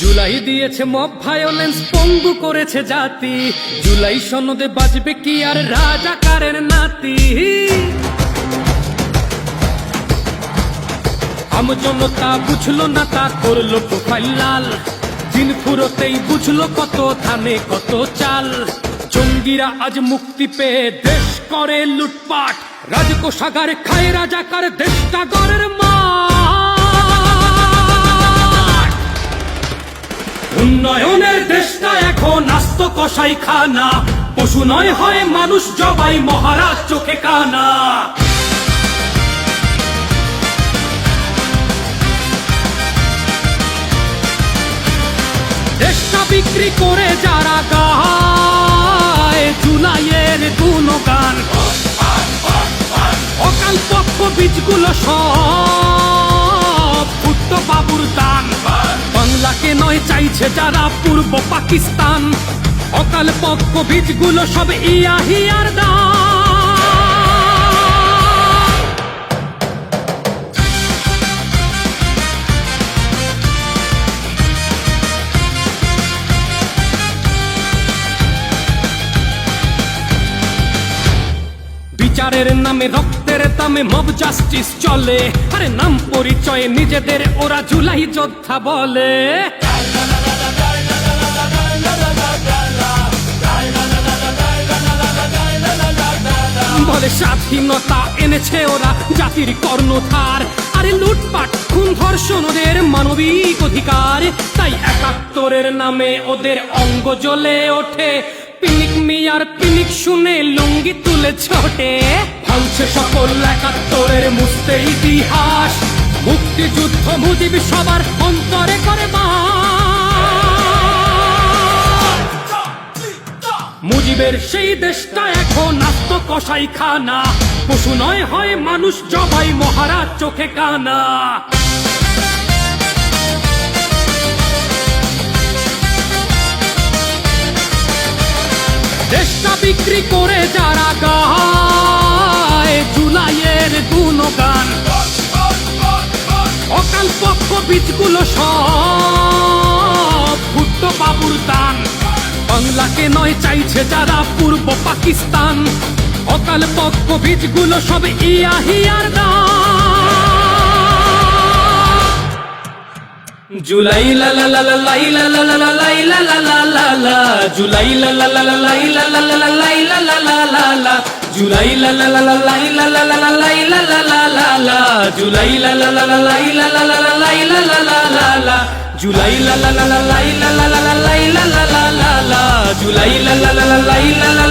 জুলাই দিয়েছে mob violence, পঙ্গু করেছে জাতি। জুলাই সনদে বাজবে কি আর রাজাকারের নাতি। আমজনতা বুঝলো না, তা করলো প্রোফাইল লাল। দিন ফুরোতেই বুঝলো কত ধানে কত চাল। জঙ্গিরা আজ মুক্তি পেয়ে দেশ করে লুটপাট। রাজকোষাগার খায় রাজাকার, দেশটা গড়ের মাঠ। উন্নয়নের দেশটা এখন আস্ত কসাই খানা। পশু নয় হয় মানুষ জবাই, মহারাজ চোখে কানা। দেশটা বিক্রি করে যারা গায় জুলাইয়ের গুণগান, অকাল পক্ষ বীজগুলো সব ভুট্ট বাবুর দান। বাংলাকে নয় চাইছে যারা পূর্ব পাকিস্তান, অকাল পক্ষ বীজগুলো সব ইয়াহিয়ার দান। বিচারের নামে রক্তের দামে মব জাস্টিস চলে। আরে নাম পরিচয়ে নিজেদের ওরা জুলাই যোদ্ধা বলে। বলে স্বাধীনতা এনেছে ওরা জাতির কর্ণধার। আরে লুটপাট খুন ধর্ষণ ওদের মানবিক অধিকার। তাই ৭১-এর নামে ওদের অঙ্গ জ্বলে ওঠে। পিনিক মিয়ার পিনিক শুনে লুঙ্গি তুলে ছোটে। ভাঙছে সকল ৭১-এর মুছতে ইতিহাস। মুক্তিযুদ্ধ মুজিব সবার অন্তরে করে বাস। মুজিবের সেই দেশটা এখন আস্ত কসাই খানা। পশু নয় হয় মানুষ জবাই, মহারাজ চোখে কানা। দেশটা বিক্রি করে যারা গায় জুলাইয়ের গুণগান, অকাল পক্ষ বীজগুলো সব ভুট্ট বাবুর দান। বাংলাকে নয় চাইছে যারা পূর্ব পাকিস্তান, অকাল পক্ষ বীজগুলো সব ইয়াহিয়ার দান। জুলাই লা লা লা লা লাই লা লা লা লা লাই লা লা লা লা লা। জুলাই লা লা লা লা লাই লা লা লা লা লাই লা লা লা লা লা। জুলাই লা লা লা লা লাই লা লা লা লা লাই লা লা লা লা লা। জুলাই লা লা লা লা লাই লা লা লা লা লাই লা লা লা লা লা। জুলাই লা লা লা লা লাই লা লা লা লা লাই লা লা লা লা লা। জুলাই লা লা লা লা লাই লা লা